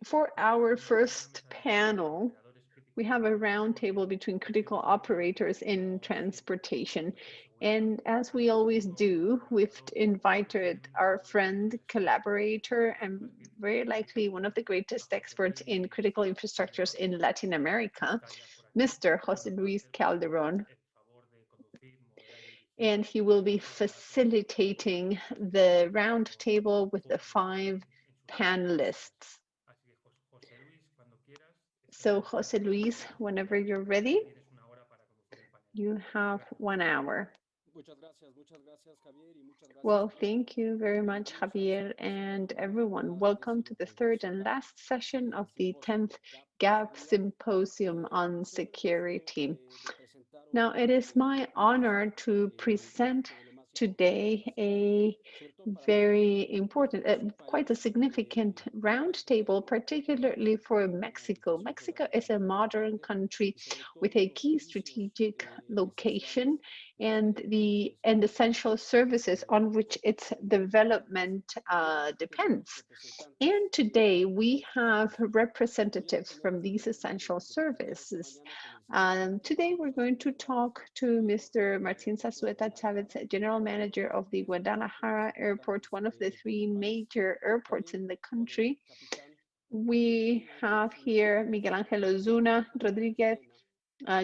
For our first panel, we have a roundtable between critical operators in transportation. And as we always do, we've invited our friend, collaborator, and very likely one of the greatest experts in critical infrastructures in Latin America, Mr. José Luis Calderón. And he will be facilitating the roundtable with the 5 panelists. So, José Luis, whenever you're ready, you have 1 hour. Well, thank you very much, Javier, and everyone. Welcome to the 3rd and last session of the 10th GAP Symposium on Security. Now, it is my honor to present today a very important, quite a significant roundtable, particularly for Mexico. Mexico is a modern country with a key strategic location and the essential services on which its development depends. And today we have representatives from these essential services. Today we're going to talk to Mr. Martín Zazueta Chávez, General Manager of the Guadalajara Airport, one of the 3 major airports in the country. We have here Miguel Ángel Ozuna Rodríguez,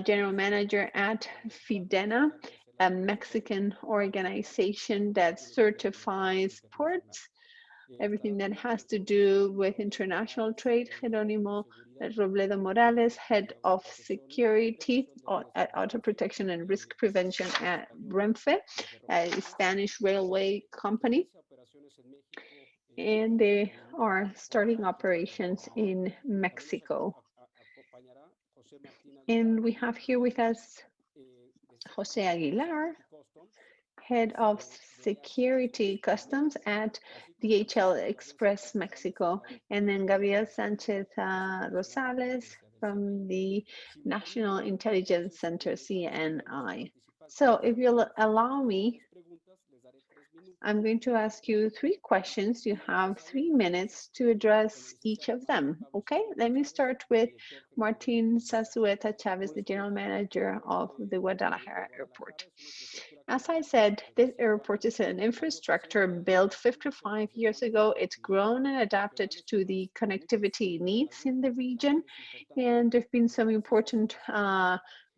General Manager at FIDENA, a Mexican organization that certifies ports, everything that has to do with international trade. Jerónimo Robledo Morales, Head of Security at Auto Protection and Risk Prevention at Renfe, a Spanish railway company. And they are starting operations in Mexico. And we have here with us José Aguilar, Head of Security Customs at DHL Express Mexico, and then Gabriel Sánchez Rosales from the National Intelligence Center, CNI. So if you'll allow me, I'm going to ask you 3 questions. You have 3 minutes to address each of them. Okay, let me start with Martín Zazueta Chávez, the General Manager of the Guadalajara Airport. As I said, this airport is an infrastructure built 55 years ago. It's grown and adapted to the connectivity needs in the region. And there have been some important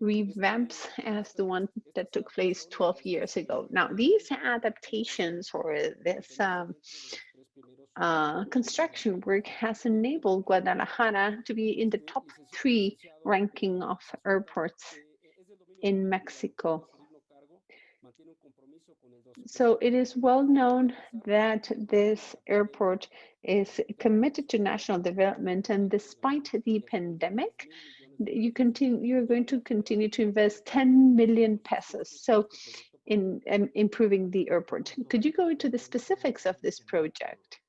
revamps as the one that took place 12 years ago. Now, these adaptations or this construction work has enabled Guadalajara to be in the top 3 ranking of airports in Mexico. So it is well known that this airport is committed to national development, and despite the pandemic, you're going to continue to invest 10 million pesos. So in improving the airport. Could you go into the specifics of this project?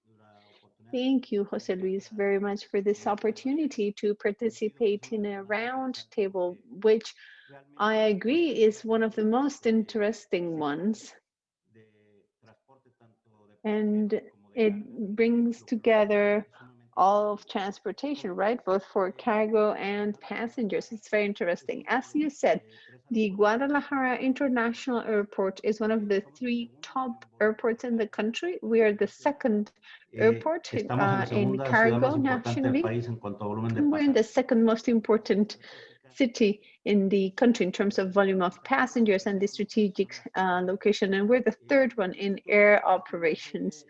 Thank you, José Luis, very much for this opportunity to participate in a roundtable, which I agree is one of the most interesting ones. And it brings together all of transportation, right? Both for cargo and passengers. It's very interesting. As you said, the Guadalajara International Airport is one of the 3 top airports in the country. We are the 2nd airport in cargo nationally. We're in the 2nd most important city in the country in terms of volume of passengers and the strategic location, and we're the 3rd one in air operations.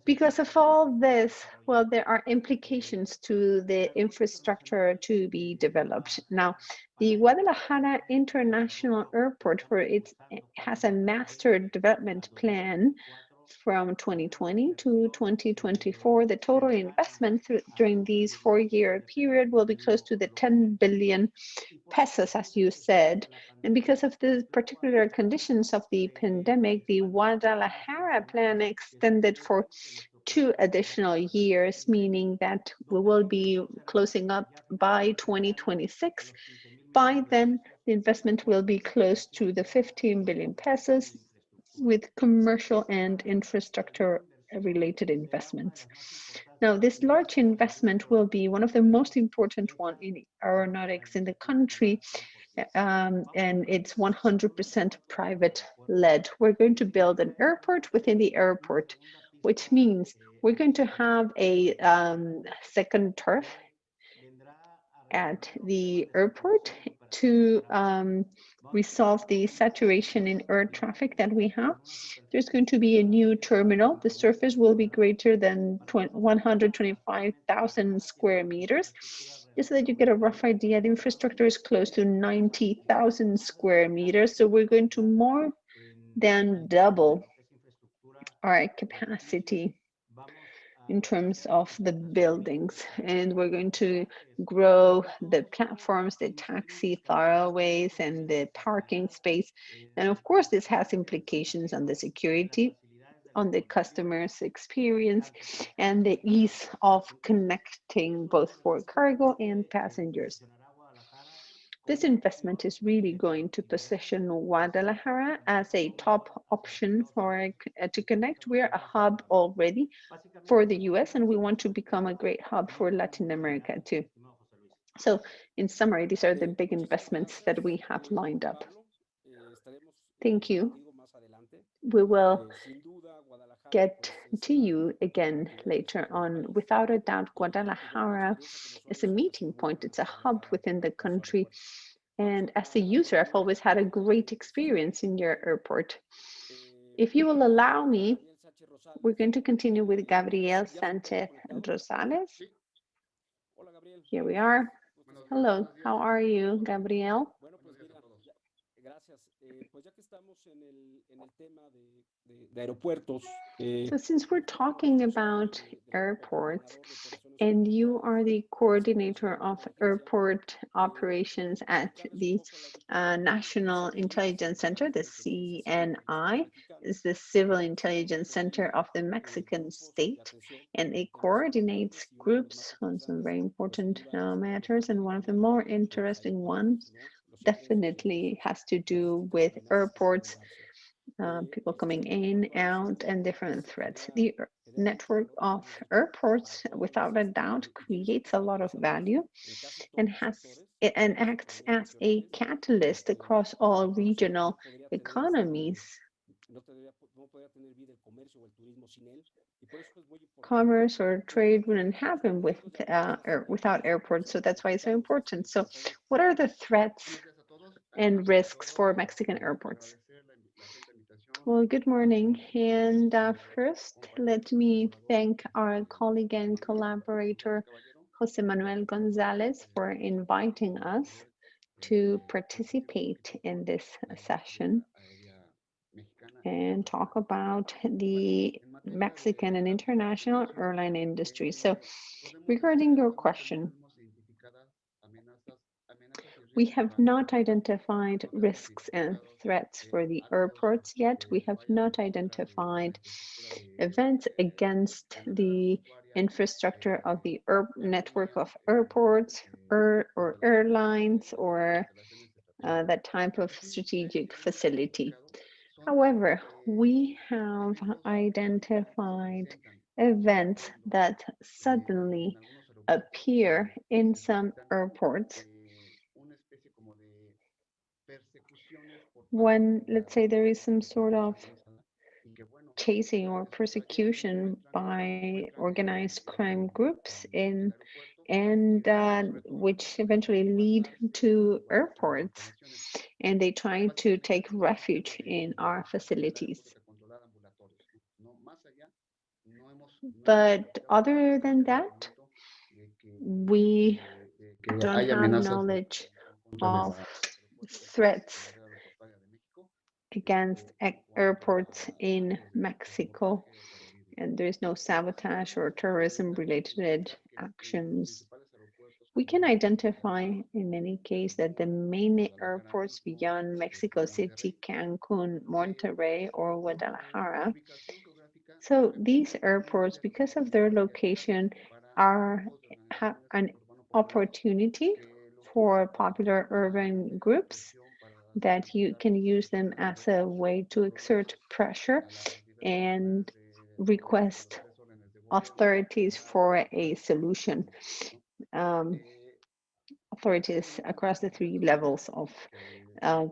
Because of all this, well, there are implications to the infrastructure to be developed. Now, the Guadalajara International Airport has a master development plan from 2020 to 2024. The total investment during these 4-year period will be close to the 10 billion pesos, as you said. And because of the particular conditions of the pandemic, the Guadalajara plan extended for 2 additional years, meaning that we will be closing up by 2026. By then, the investment will be close to the 15 billion pesos with commercial and infrastructure related investments. Now, this large investment will be one of the most important one in aeronautics in the country, and it's 100% private led. We're going to build an airport within the airport, which means we're going to have a second turf at the airport to resolve the saturation in air traffic that we have. There's going to be a new terminal. The surface will be greater than 125,000 square meters. Just so that you get a rough idea, the infrastructure is close to 90,000 square meters. So we're going to more than double our capacity in terms of the buildings, and we're going to grow the platforms, the taxi throwaways, and the parking space. And of course, this has implications on the security, on the customer's experience, and the ease of connecting both for cargo and passengers. This investment is really going to position Guadalajara as a top option for to connect. We're a hub already for the US, and we want to become a great hub for Latin America too. So in summary, these are the big investments that we have lined up. Thank you. We will get to you again later on. Without a doubt, Guadalajara is a meeting point. It's a hub within the country. And as a user, I've always had a great experience in your airport. If you will allow me, we're going to continue with Gabriel, Sánchez, and Rosales. Here we are. Hello, how are you, Gabriel? So since we're talking about airports, and you are the coordinator of airport operations at the National Intelligence Center, the CNI, is the Civil Intelligence Center of the Mexican state, and it coordinates groups on some very important matters, and one of the more interesting ones definitely has to do with airports, people coming in, out, and different threats. The network of airports, without a doubt, creates a lot of value and acts as a catalyst across all regional economies. Commerce or trade wouldn't happen without airports, so that's why it's so important. So what are the threats and risks for Mexican airports? Well, good morning. And first, let me thank our colleague and collaborator, Jose Manuel Gonzalez, for inviting us to participate in this session and talk about the Mexican and international airline industry. So regarding your question, we have not identified risks and threats for the airports yet. We have not identified events against the infrastructure of the network of airports or airlines or that type of strategic facility. However, we have identified events that suddenly appear in some airports when, let's say, there is some sort of chasing or persecution by organized crime groups and which eventually lead to airports, and they try to take refuge in our facilities. But other than that, we don't have knowledge of threats against airports in Mexico, and there is no sabotage or terrorism related actions. We can identify in any case that the main airports beyond Mexico City, Cancun, Monterrey, or Guadalajara. So these airports, because of their location, have an opportunity for popular urban groups that you can use them as a way to exert pressure and request authorities for a solution. Authorities across the three levels of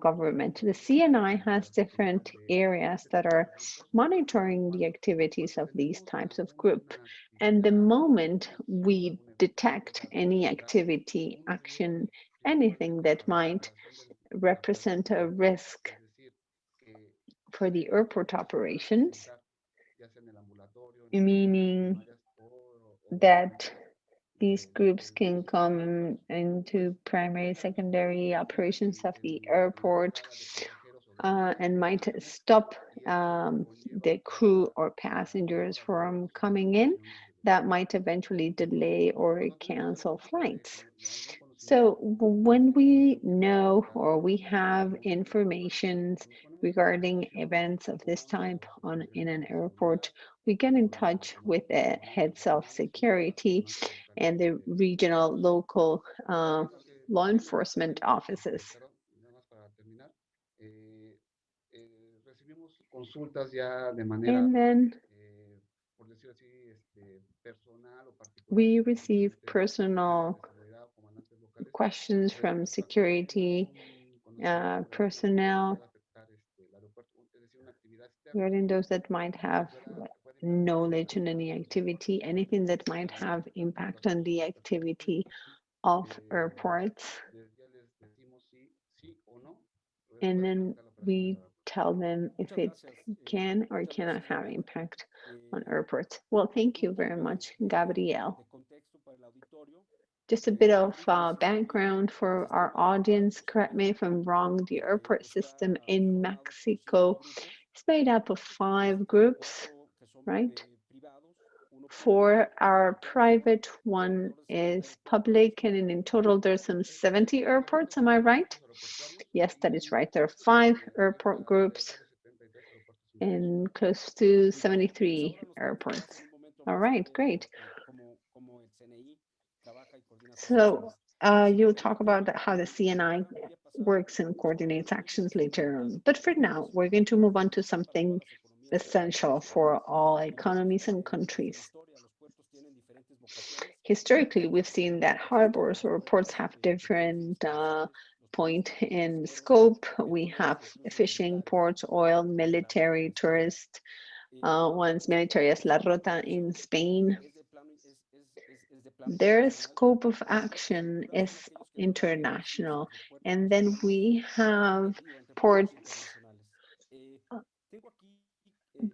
government. The CNI has different areas that are monitoring the activities of these types of group. And the moment we detect any activity, action, anything that might represent a risk for the airport operations, meaning that these groups can come into primary, secondary operations of the airport and might stop the crew or passengers from coming in. That might eventually delay or cancel flights. So when we know or we have information regarding events of this type in an airport, we get in touch with the heads of security and the regional local law enforcement offices. And then we receive personal questions from security personnel regarding those that might have knowledge on any activity, anything that might have impact on the activity of airports. And then we tell them if it can or cannot have impact on airports. Well, thank you very much, Gabriel. Just a bit of background for our audience. Correct me if I'm wrong. The airport system in Mexico is made up of 5 groups, right? 4 are private, 1 is public, and in total there's some 70 airports. Am I right? Yes, that is right. There are 5 airport groups and close to 73 airports. All right, great. So you'll talk about how the CNI works and coordinates actions later on. But for now, we're going to move on to something essential for all economies and countries. Historically, we've seen that harbors or ports have different point in scope. We have fishing ports, oil, military, tourist ones, military as La Rota in Spain. Their scope of action is international. And then we have ports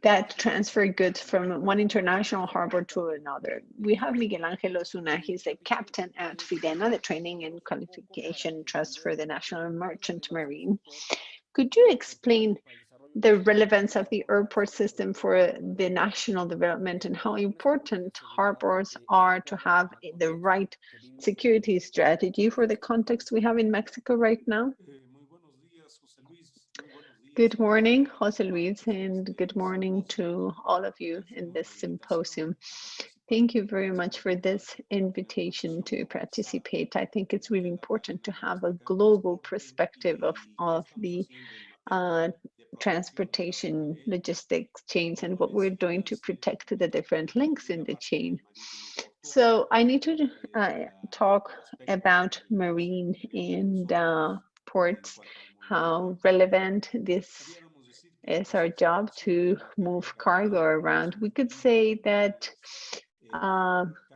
that transfer goods from one international harbor to another. We have Miguel Ángel Ozuna. He's a captain at FIDENA, the Training and Qualification Trust for the National Merchant Marine. Could you explain the relevance of the airport system for the national development and how important harbors are to have the right security strategy for the context we have in Mexico right now? Good morning, Jose Luis, and good morning to all of you in this symposium. Thank you very much for this invitation to participate. I think it's really important to have a global perspective of the transportation logistics chains and what we're doing to protect the different links in the chain. So I need to talk about marine and ports, how relevant this is our job to move cargo around. We could say that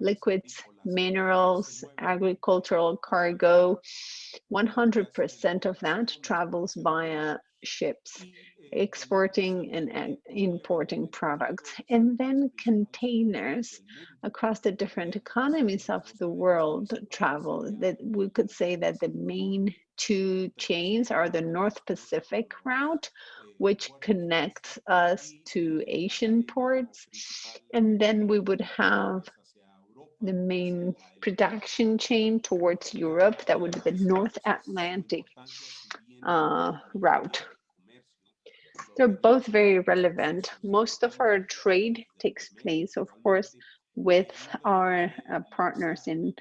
liquids, minerals, agricultural cargo, 100% of that travels via ships, exporting and importing products, and then containers across the different economies of the world travel. That we could say that the main 2 chains are the North Pacific route, which connects us to Asian ports, and then we would have the main production chain towards Europe. That would be the North Atlantic route. They're both very relevant. Most of our trade takes place, of course, with our partners in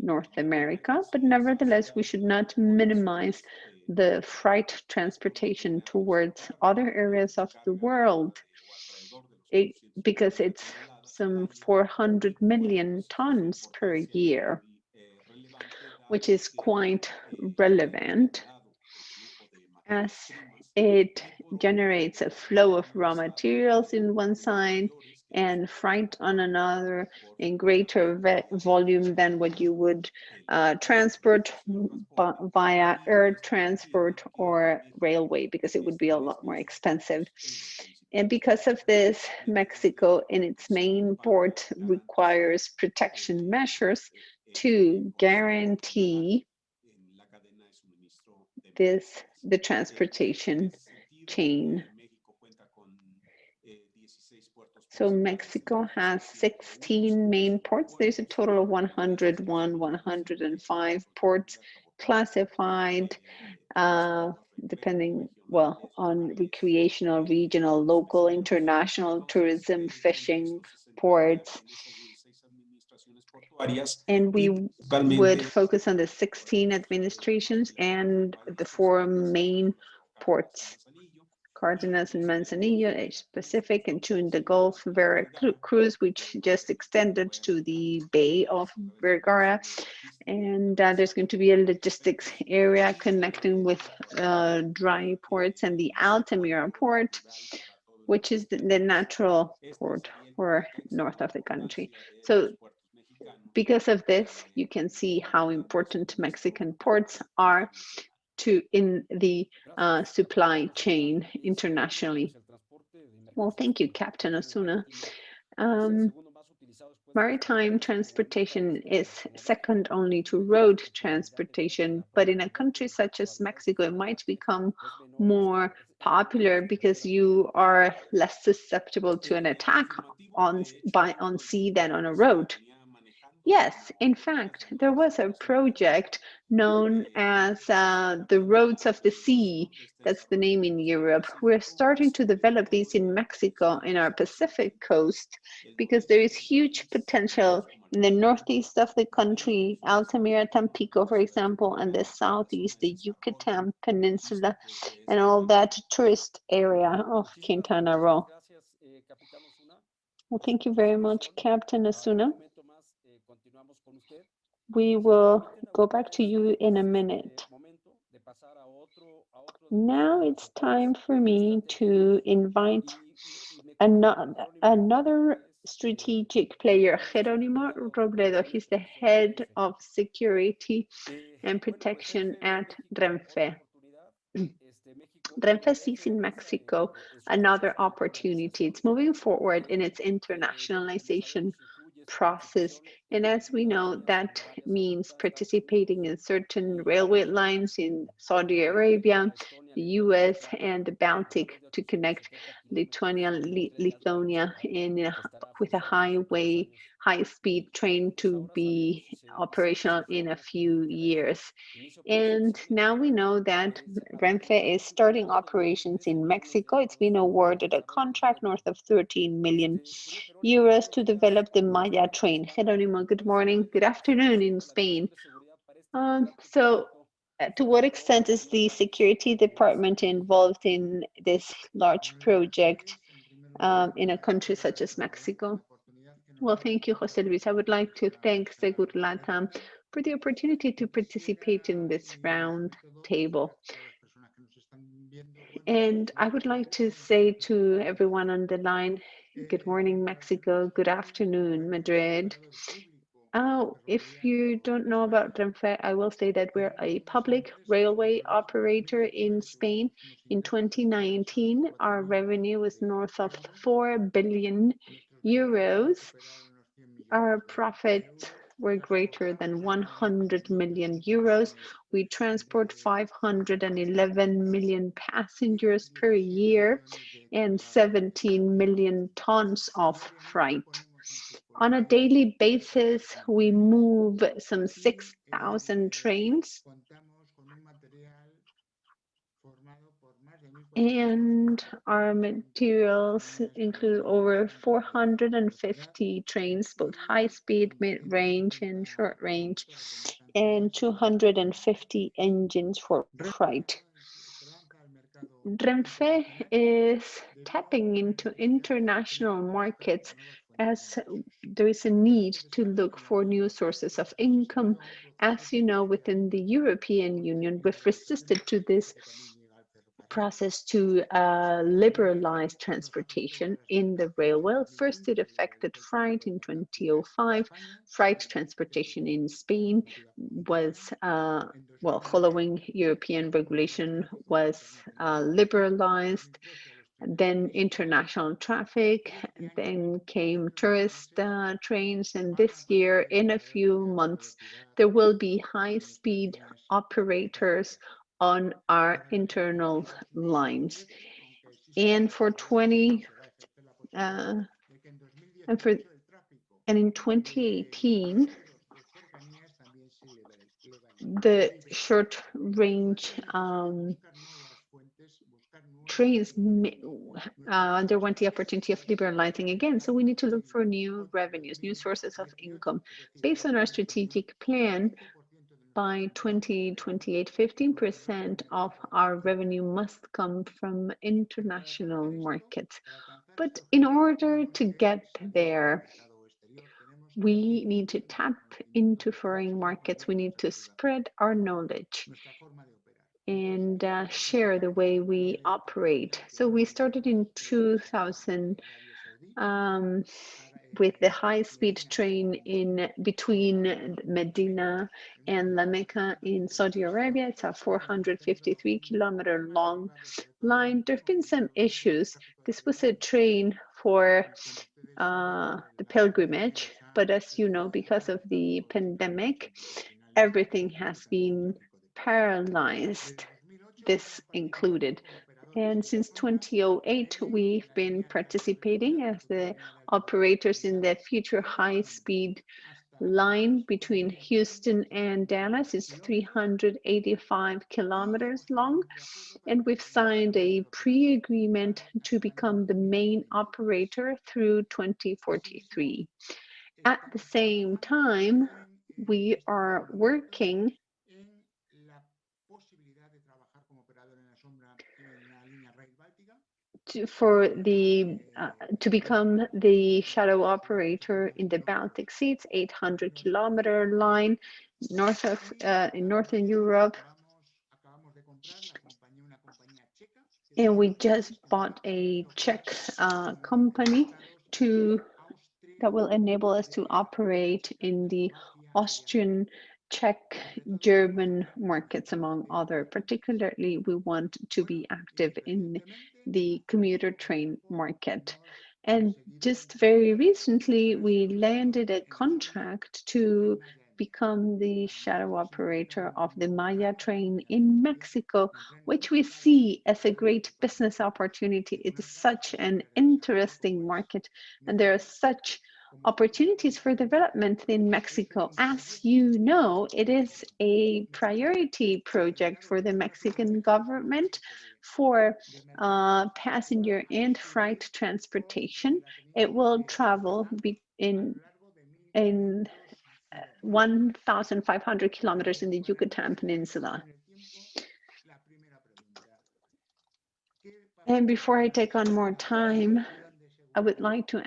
North America, but nevertheless, we should not minimize the freight transportation towards other areas of the world because it's some 400 million tons per year, which is quite relevant as it generates a flow of raw materials in one side and freight on another in greater volume than what you would transport via air transport or railway, because it would be a lot more expensive. And because of this, Mexico in its main port requires protection measures to guarantee the transportation chain. So Mexico has 16 main ports. There's a total of 101, 105 ports classified depending, well, on recreational, regional, local, international, tourism, fishing ports. And we would focus on the 16 administrations and the 4 main ports: Cardenas and Manzanillo, Asia Pacific, and 2 in the Gulf, Veracruz, which just extended to the Bay of Vergara. And there's going to be a logistics area connecting with dry ports and the Altamira port, which is the natural port for north of the country. So because of this, you can see how important Mexican ports are in the supply chain internationally. Well, thank you, Captain Ozuna. Maritime transportation is second only to road transportation, but in a country such as Mexico, it might become more popular because you are less susceptible to an attack on sea than on a road. Yes, in fact, there was a project known as the Roads of the Sea. That's the name in Europe. We're starting to develop these in Mexico, in our Pacific coast, because there is huge potential in the northeast of the country, Altamira, Tampico, for example, and the southeast, the Yucatan Peninsula, and all that tourist area of Quintana Roo. Well, thank you very much, Captain Ozuna. We will go back to you in a minute. Now it's time for me to invite another strategic player, Jerónimo Robledo. He's the head of security and protection at Renfe. Renfe sees in Mexico another opportunity. It's moving forward in its internationalization process. And as we know, that means participating in certain railway lines in Saudi Arabia, the US, and the Baltic to connect Lithuania, with a high-speed train to be operational in a few years. And now we know that Renfe is starting operations in Mexico. It's been awarded a contract north of 13 million euros to develop the Maya train. Jerónimo, good morning, good afternoon in Spain. To what extent is the security department involved in this large project in a country such as Mexico? Well, thank you, José Luis. I would like to thank Segurilatam for the opportunity to participate in this round table. And I would like to say to everyone on the line, good morning, Mexico. Good afternoon, Madrid. If you don't know about Renfe, I will say that we're a public railway operator in Spain. In 2019, our revenue was north of 4 billion euros. Our profits were greater than 100 million euros. We transport 511 million passengers per year and 17 million tons of freight. On a daily basis, we move some 6,000 trains. And our materials include over 450 trains, both high speed, mid-range, and short range, and 250 engines for freight. Renfe is tapping into international markets as there is a need to look for new sources of income. As you know, within the European Union, we've resisted to this process to liberalize transportation in the railway. First, it affected freight in 2005. Freight transportation in Spain was, well, following European regulation, was liberalized. Then international traffic, then came tourist trains, and this year, in a few months, there will be high-speed operators on our internal lines. And for 20 and in 2018, the short range trains underwent the opportunity of liberalizing again. So we need to look for new revenues, new sources of income. Based on our strategic plan, by 2028, 15% of our revenue must come from international markets. But in order to get there, we need to tap into foreign markets. We need to spread our knowledge and share the way we operate. So we started in 2000 with the high-speed train in between Medina and La Mecca in Saudi Arabia. It's a 453-kilometer long line. There have been some issues. This was a train for the pilgrimage, but as you know, because of the pandemic, everything has been paralyzed, this included. And since 2008, we've been participating as the operators in the future high-speed line between Houston and Dallas. It's 385 kilometers long, and we've signed a pre-agreement to become the main operator through 2043. At the same time, we are working to become the shadow operator in the Baltic Sea. It's 800-kilometer line north of in Northern Europe. And we just bought a Czech company that will enable us to operate in the Austrian, Czech, German markets, among other. Particularly, we want to be active in the commuter train market. And just very recently, we landed a contract to become the shadow operator of the Maya train in Mexico, which we see as a great business opportunity. It is such an interesting market, and there are such opportunities for development in Mexico. As you know, it is a priority project for the Mexican government for passenger and freight transportation. It will travel in 1,500 kilometers in the Yucatan Peninsula. And before I take on more time, I would like to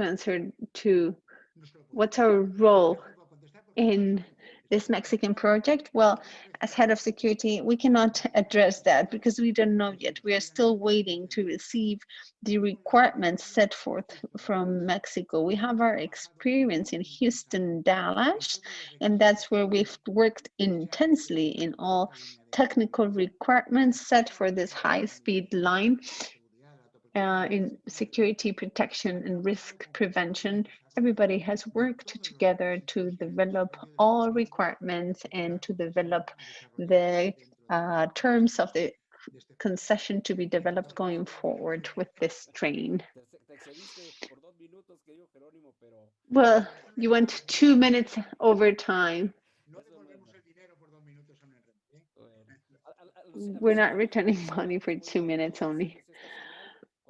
answer to what's our role in this Mexican project. Well, as head of security, we cannot address that because we don't know yet. We are still waiting to receive the requirements set forth from Mexico. We have our experience in Houston, Dallas, and that's where we've worked intensely in all technical requirements set for this high-speed line. In security protection and risk prevention, everybody has worked together to develop all requirements and to develop the terms of the concession to be developed going forward with this train. Well, you went 2 minutes over time. We're not returning money for 2 minutes only.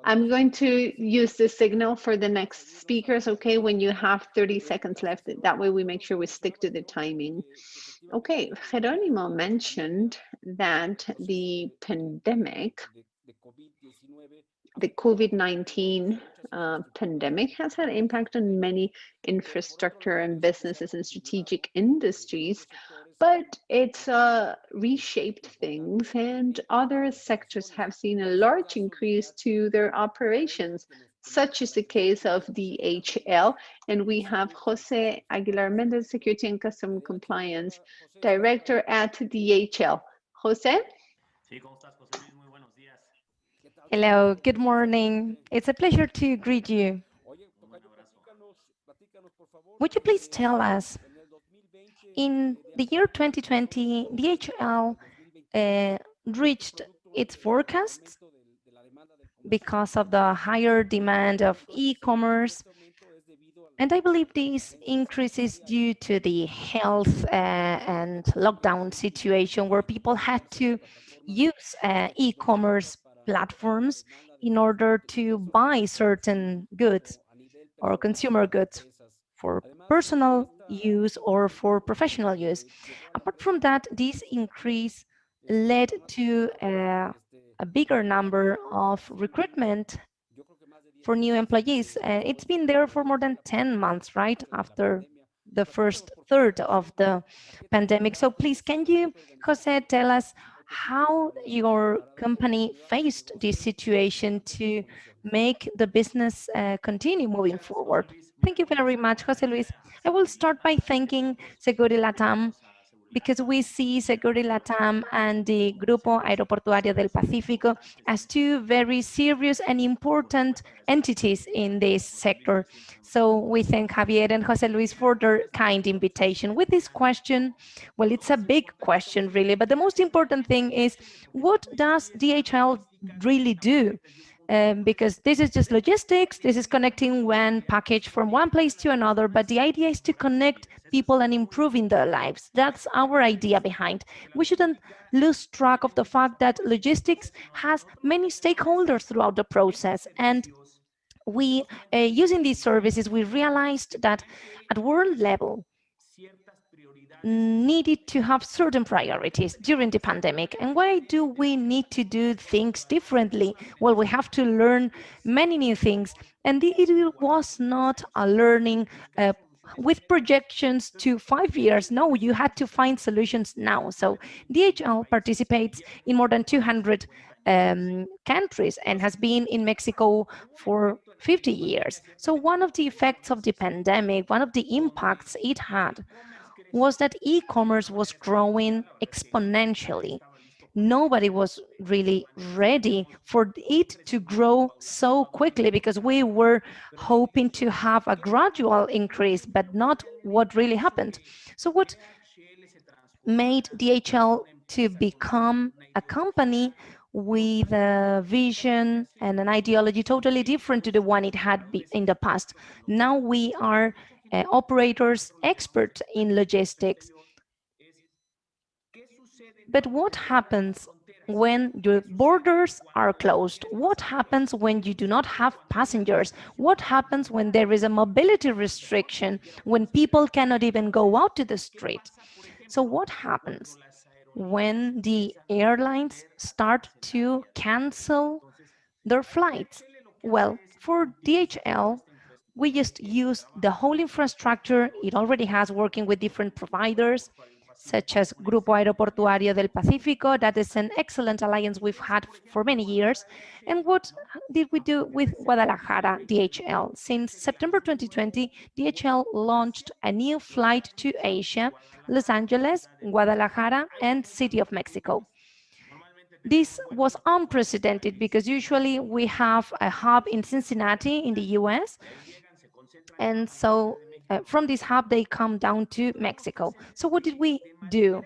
I'm going to use the signal for the next speakers, okay, when you have 30 seconds left. That way we make sure we stick to the timing. Okay, Jerónimo mentioned that the pandemic, the COVID-19 pandemic has had impact on many infrastructure and businesses and strategic industries, but it's reshaped things, and other sectors have seen a large increase to their operations. Such is the case of DHL, and we have José Aguilar Mendez, Security and Custom Compliance Director at DHL. José? Hello, good morning. It's a pleasure to greet you. Would you please tell us, in the year 2020, DHL reached its forecasts because of the higher demand of e-commerce, and I believe this increase is due to the health and lockdown situation where people had to use e-commerce platforms in order to buy certain goods or consumer goods for personal use or for professional use. Apart from that, this increase led to a bigger number of recruitment for new employees. It's been there for more than 10 months, right, after the first third of the pandemic. So please, can you, Jose, tell us how your company faced this situation to make the business continue moving forward? Thank you very much, Jose Luis. I will start by thanking Segurilatam because we see Segurilatam and the Grupo Aeroportuario del Pacífico as two very serious and important entities in this sector. So we thank Javier and Jose Luis for their kind invitation. With this question, well, it's a big question really, but the most important thing is, what does DHL really do? Because this is just logistics, this is connecting one package from one place to another, but the idea is to connect people and improving their lives. That's our idea behind. We shouldn't lose track of the fact that logistics has many stakeholders throughout the process, and we, using these services, we realized that at world level, needed to have certain priorities during the pandemic. And why do we need to do things differently? Well, we have to learn many new things. And it was not a learning with projections to 5 years. No, you had to find solutions now. So DHL participates in more than 200 countries and has been in Mexico for 50 years. So one of the effects of the pandemic, one of the impacts it had, was that e-commerce was growing exponentially. Nobody was really ready for it to grow so quickly because we were hoping to have a gradual increase, but not what really happened. So what made DHL to become a company with a vision and an ideology totally different to the one it had in the past? Now we are operators experts in logistics. But what happens when your borders are closed? What happens when you do not have passengers? What happens when there is a mobility restriction, when people cannot even go out to the street? So what happens when the airlines start to cancel their flights? Well, for DHL, we just use the whole infrastructure it already has, working with different providers, such as Grupo Aeroportuario del Pacífico. That is an excellent alliance we've had for many years. And what did we do with Guadalajara DHL? Since September 2020, DHL launched a new flight to Asia, Los Angeles, Guadalajara, and City of Mexico. This was unprecedented because usually we have a hub in Cincinnati in the US, and so from this hub they come down to Mexico. So what did we do?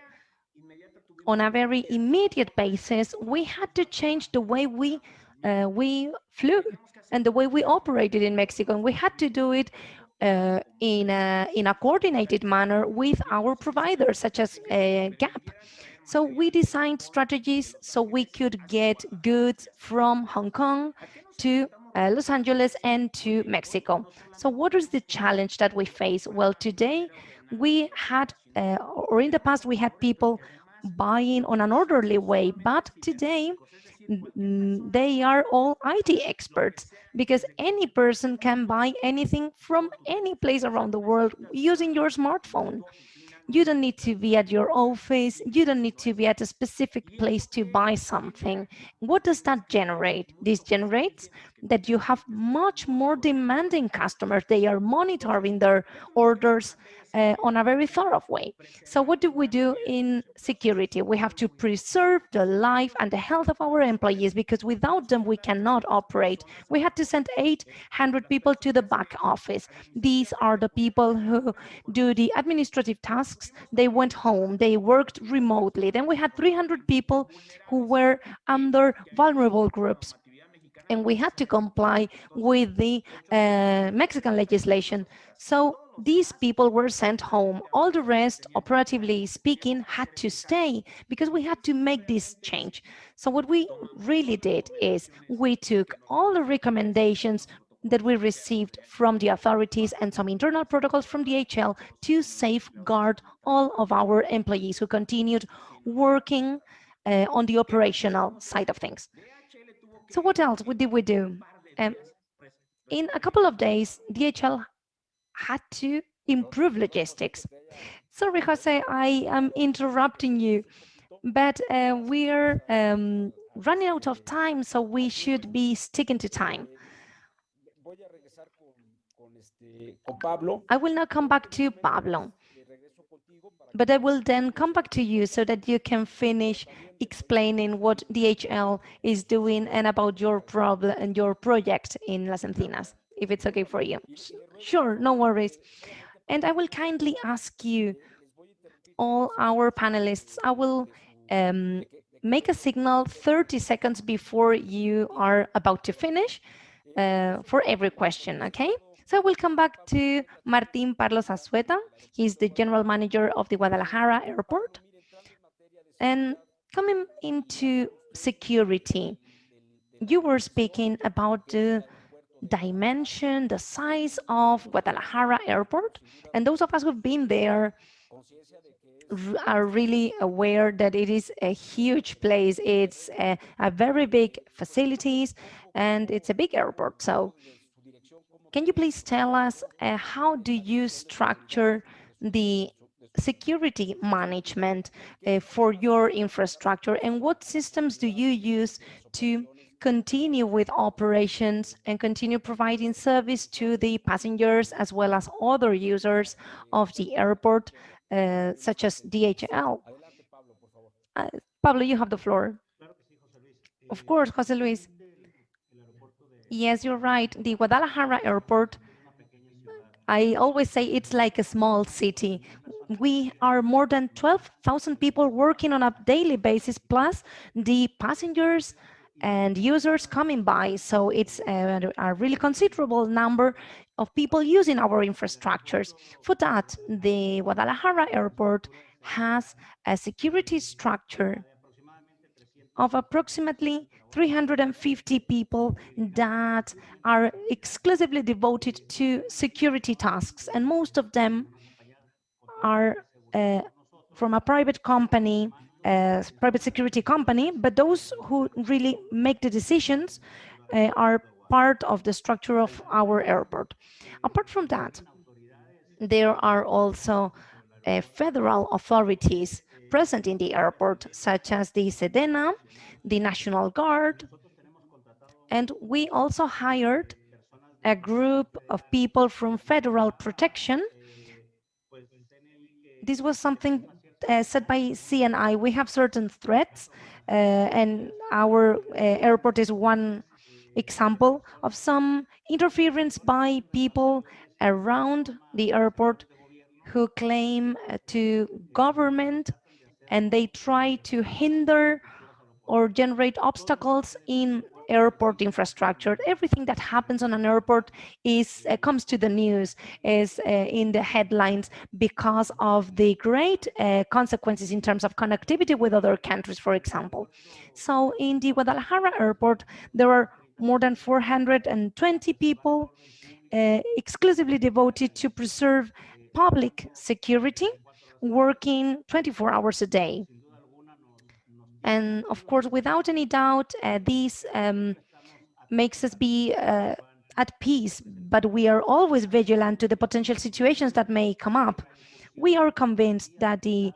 On a very immediate basis, we had to change the way we flew and the way we operated in Mexico, and we had to do it in a coordinated manner with our providers, such as Gap. So we designed strategies so we could get goods from Hong Kong to Los Angeles and to Mexico. So what is the challenge that we face? Well, today we had, or in the past, we had people buying on an orderly way, but today They are all IT experts because any person can buy anything from any place around the world using your smartphone. You don't need to be at your office. You don't need to be at a specific place to buy something. What does that generate? This generates that you have much more demanding customers. They are monitoring their orders on a very thorough way. So what do we do in security? We have to preserve the life and the health of our employees because without them we cannot operate. We had to send 800 people to the back office. These are the people who do the administrative tasks. They went home, they worked remotely. Then we had 300 people who were under vulnerable groups, and we had to comply with the Mexican legislation. So these people were sent home. All the rest, operatively speaking, had to stay because we had to make this change. So what we really did is we took all the recommendations that we received from the authorities and some internal protocols from DHL to safeguard all of our employees who continued working on the operational side of things. So what else did we do? Um, in a couple of days, DHL had to improve logistics. Sorry, Jose, I am interrupting you, but we're running out of time, so we should be sticking to time. I will now come back to Pablo, but I will then come back to you so that you can finish explaining what DHL is doing and about your problem and your project in Las Encinas, if it's okay for you. Sure, no worries. And I will kindly ask you, all our panelists, I will make a signal 30 seconds before you are about to finish for every question, okay? So we'll come back to Martín Parlo Zazueta. He's the general manager of the Guadalajara Airport. And coming into security, you were speaking about the dimension, the size of Guadalajara Airport. And those of us who've been there are really aware that it is a huge place. It's a very big facilities and it's a big airport. So can you please tell us how do you structure the security management for your infrastructure, and what systems do you use to continue with operations and continue providing service to the passengers as well as other users of the airport, such as DHL? Uh, Pablo, you have the floor. Of course, Jose Luis. Yes, you're right. The Guadalajara airport, I always say it's like a small city. We are more than 12,000 people working on a daily basis, plus the passengers and users coming by. So it's a really considerable number of people using our infrastructures. For that, the Guadalajara airport has a security structure of approximately 350 people that are exclusively devoted to security tasks, and most of them are from a private company, private security company, but those who really make the decisions are part of the structure of our airport. Apart from that, there are also federal authorities present in the airport, such as the FIDENA, the National Guard, and we also hired a group of people from federal protection. This was something said by CNI. We have certain threats, and our airport is one example of some interference by people around the airport who claim to government, and they try to hinder or generate obstacles in airport infrastructure. Everything that happens on an airport is comes to the news, is in the headlines because of the great consequences in terms of connectivity with other countries, for example. So in the Guadalajara airport, there are more than 420 people exclusively devoted to preserve public security, working 24 hours a day. And of course, without any doubt, this makes us be at peace, but we are always vigilant to the potential situations that may come up. We are convinced that the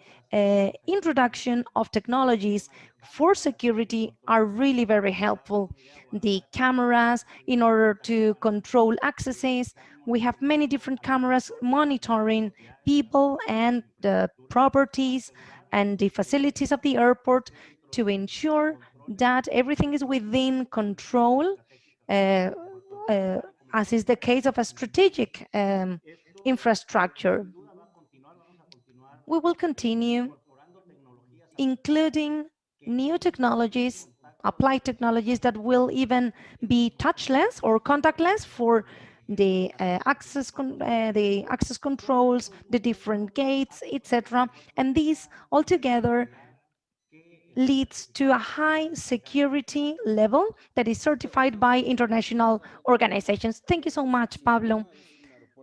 introduction of technologies for security are really very helpful. The cameras, in order to control accesses, we have many different cameras monitoring people and the properties and the facilities of the airport to ensure that everything is within control, uh, uh, as is the case of a strategic infrastructure. We will continue including new technologies, applied technologies that will even be touchless or contactless for the access controls, the different gates, etc. And these altogether leads to a high security level that is certified by international organizations. Thank you so much, Pablo.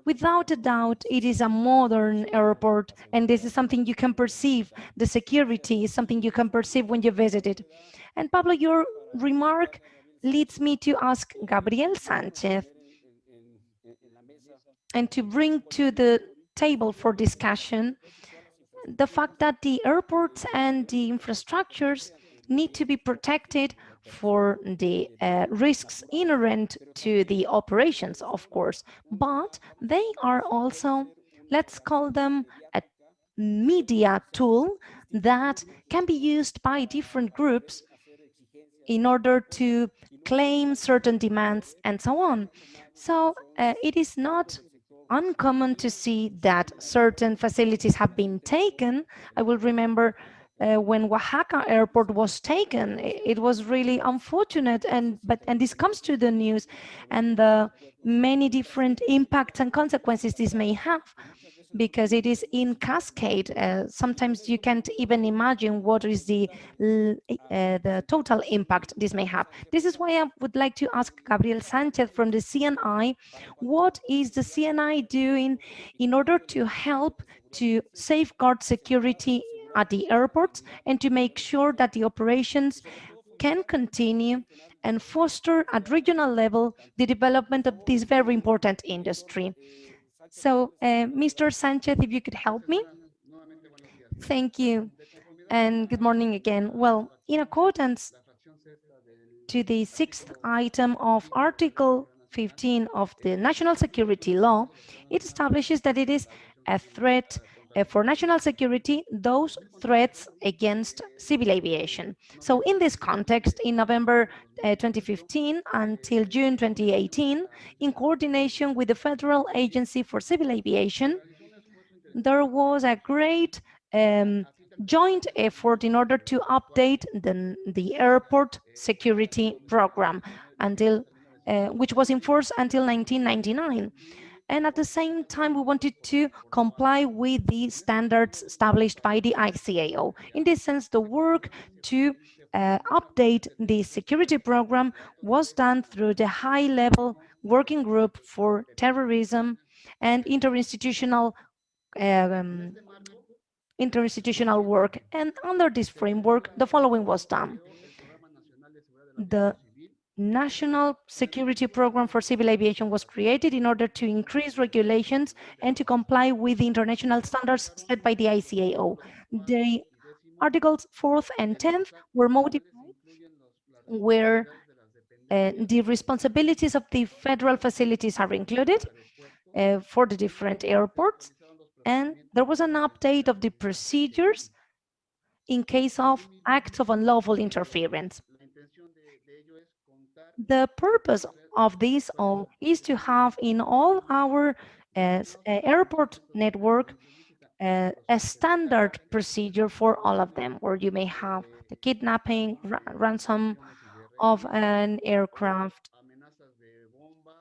Without a doubt, it is a modern airport, and this is something you can perceive. The security is something you can perceive when you visit it. And Pablo, your remark leads me to ask Gabriel Sanchez and to bring to the table for discussion the fact that the airports and the infrastructures need to be protected for the risks inherent to the operations, of course, but they are also, let's call them a media tool that can be used by different groups in order to claim certain demands and so on. So it is not uncommon to see that certain facilities have been taken. I will remember when Oaxaca airport was taken, it was really unfortunate, and this comes to the news, and the many different impacts and consequences this may have, because it is in cascade. Sometimes you can't even imagine what is the total impact this may have. This is why I would like to ask Gabriel Sanchez from the CNI, what is the CNI doing in order to help to safeguard security at the airports and to make sure that the operations can continue and foster at regional level the development of this very important industry. So, Mr. Sanchez, if you could help me. Thank you, and good morning again. Well, in accordance to the sixth item of Article 15 of the National Security Law, it establishes that it is a threat for national security, those threats against civil aviation. So in this context, in November 2015 until June 2018, in coordination with the Federal Agency for Civil Aviation, there was a great joint effort in order to update the airport security program until which was in force until 1999. And at the same time, we wanted to comply with the standards established by the ICAO. In this sense, the work to update the security program was done through the high-level working group for terrorism and um, interinstitutional work. And under this framework, the following was done. The National Security Program for Civil Aviation was created in order to increase regulations and to comply with the international standards set by the ICAO. The Articles 4th and 10th were modified, where the responsibilities of the federal facilities are included for the different airports, and there was an update of the procedures in case of acts of unlawful interference. The purpose of this all is to have in all our airport network a standard procedure for all of them, where you may have the kidnapping, ransom of an aircraft,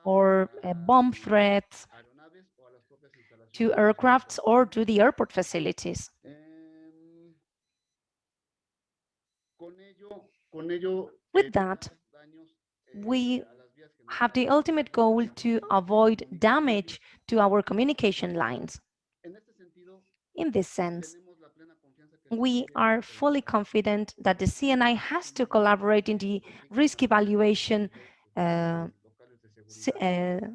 or bomb threats to aircrafts or to the airport facilities. With that, we have the ultimate goal to avoid damage to our communication lines. In this sense, we are fully confident that the CNI has to collaborate in the risk evaluation uh,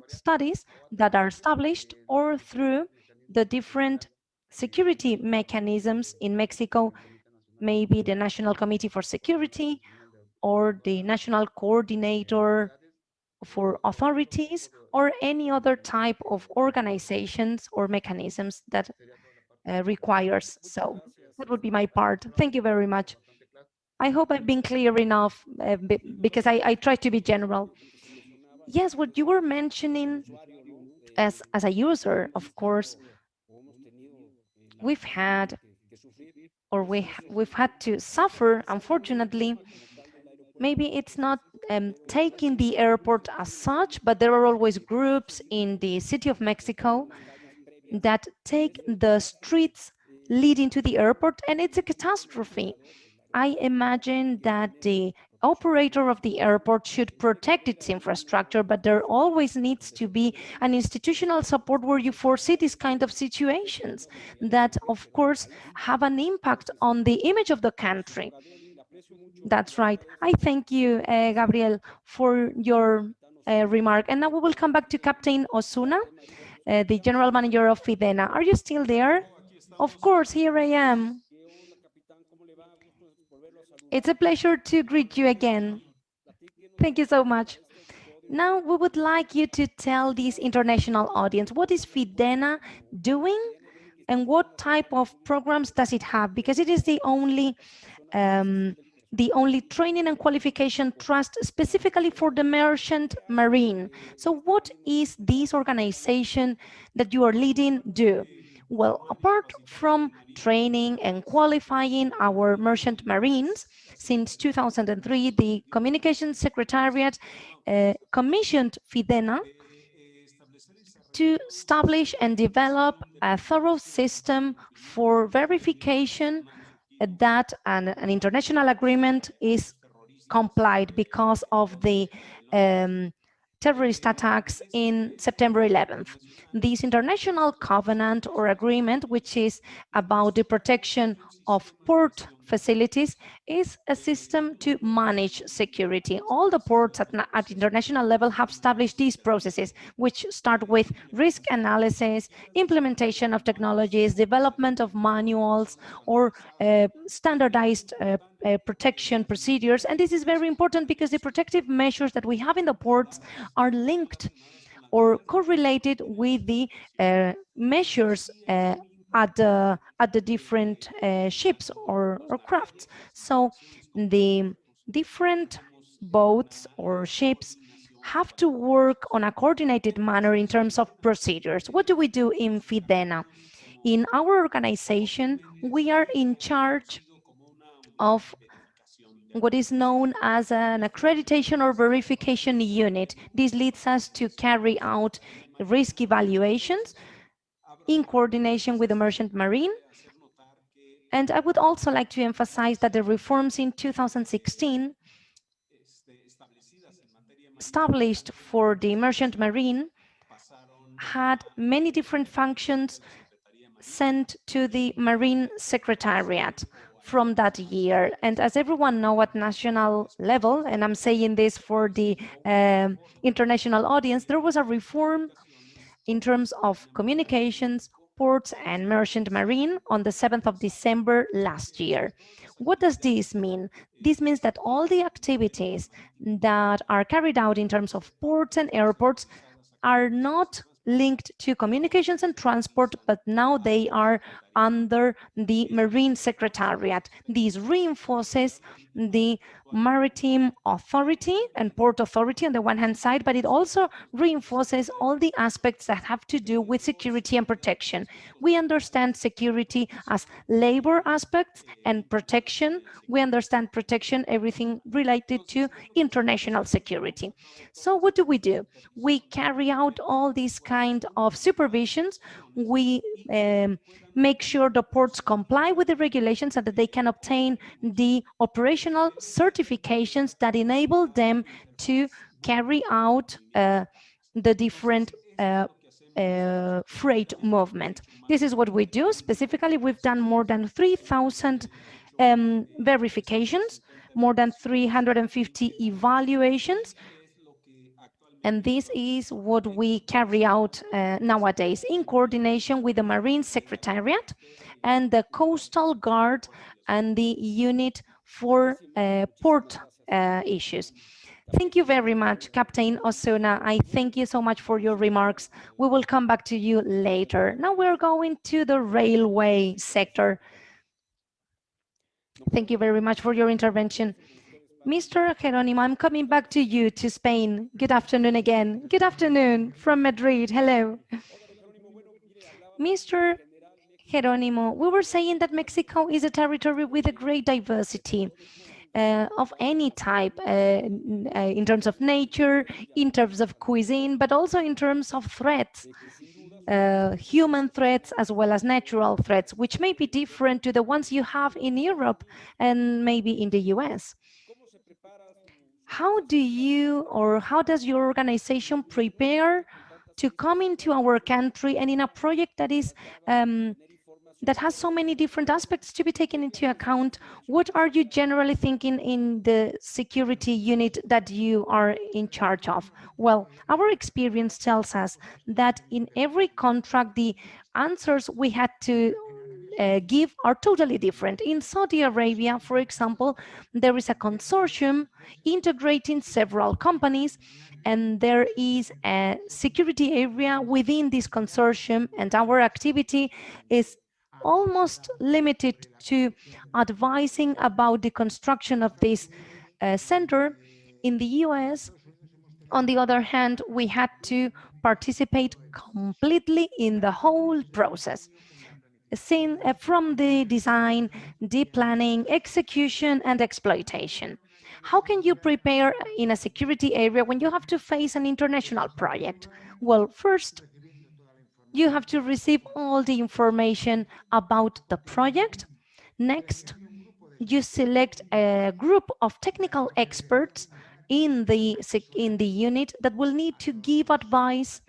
studies that are established or through the different security mechanisms in Mexico, maybe the National Committee for Security or the National Coordinator for authorities or any other type of organizations or mechanisms that requires. So that would be my part. Thank you very much. I hope I've been clear enough because I try to be general. Yes, what you were mentioning as a user, of course, we've had or we've had to suffer, unfortunately. Maybe it's not taking the airport as such, but there are always groups in the city of Mexico that take the streets leading to the airport, and it's a catastrophe. I imagine that the operator of the airport should protect its infrastructure, but there always needs to be an institutional support where you foresee these kind of situations that, of course, have an impact on the image of the country. That's right. I thank you, Gabriel, for your remark. And now we will come back to Captain Ozuna, the general manager of FIDENA. Are you still there? Of course, here I am. It's a pleasure to greet you again. Thank you so much. Now we would like you to tell this international audience what is FIDENA doing and what type of programs does it have, because it is um, the only training and qualification trust specifically for the merchant marine. So what is this organization that you are leading do? Well, apart from training and qualifying our merchant marines, since 2003, the Communications Secretariat commissioned FIDENA to establish and develop a thorough system for verification that an international agreement is complied because of the um, terrorist attacks in September 11th. This international covenant or agreement, which is about the protection of port facilities, is a system to manage security. All the ports at international level have established these processes, which start with risk analysis, implementation of technologies, development of manuals, or standardized protection procedures. And this is very important because the protective measures that we have in the ports are linked or correlated with the measures at the different ships or crafts. So the different boats or ships have to work on a coordinated manner in terms of procedures. What do we do in FIDENA? In our organization, we are in charge of what is known as an accreditation or verification unit. This leads us to carry out risk evaluations in coordination with the merchant marine. And I would also like to emphasize that the reforms in 2016 established for the merchant marine had many different functions sent to the Marine Secretariat from that year. And as everyone know at national level, and I'm saying this for the international audience, there was a reform in terms of communications, ports and merchant marine on the 7th of December last year. What does this mean? This means that all the activities that are carried out in terms of ports and airports are not linked to communications and transport, but now they are under the Marine Secretariat. This reinforces the Maritime Authority and Port Authority on the one hand side, but it also reinforces all the aspects that have to do with security and protection. We understand security as labor aspects and protection. We understand protection, everything related to international security. So what do? We carry out all these kind of supervisions. We make sure the ports comply with the regulations and that they can obtain the operational certifications that enable them to carry out the different freight movement. This is what we do. Specifically, we've done more than 3,000 verifications, more than 350 evaluations, and this is what we carry out nowadays in coordination with the Marine Secretariat and the Coastal Guard and the unit for port issues. Thank you very much, Captain Ozuna. I thank you so much for your remarks. We will come back to you later. Now we're going to the railway sector. Thank you very much for your intervention. Mr. Jerónimo, I'm coming back to you, to Spain. Good afternoon again. Good afternoon from Madrid. Hello. Mr. Jerónimo, we were saying that Mexico is a territory with a great diversity of any type, in terms of nature, in terms of cuisine, but also in terms of threats. Human threats as well as natural threats, which may be different to the ones you have in Europe and maybe in the US. How do you or how does your organization prepare to come into our country and in a project that is that has so many different aspects to be taken into account? What are you generally thinking in the security unit that you are in charge of? Well, our experience tells us that in every contract, the answers we had to give are totally different. In Saudi Arabia, for example, there is a consortium integrating several companies, and there is a security area within this consortium, and our activity is almost limited to advising about the construction of this center. In the US, on the other hand, we had to participate completely in the whole process, from the design, the planning, execution, and exploitation. How can you prepare in a security area when you have to face an international project? Well, first, you have to receive all the information about the project. Next, you select a group of technical experts in the unit that will need to give advice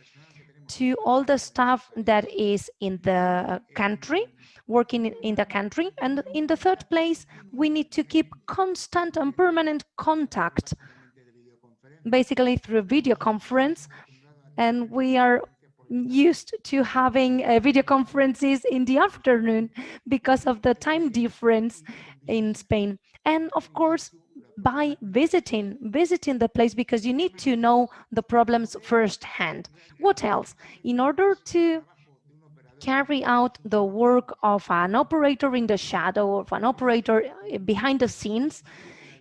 to all the staff that is in the country, working in the country. And in the third place, we need to keep constant and permanent contact, basically through video conference. And we are used to having video conferences in the afternoon because of the time difference in Spain. And of course, by visiting the place, because you need to know the problems firsthand. What else? In order to carry out the work of an operator in the shadow, of an operator behind the scenes,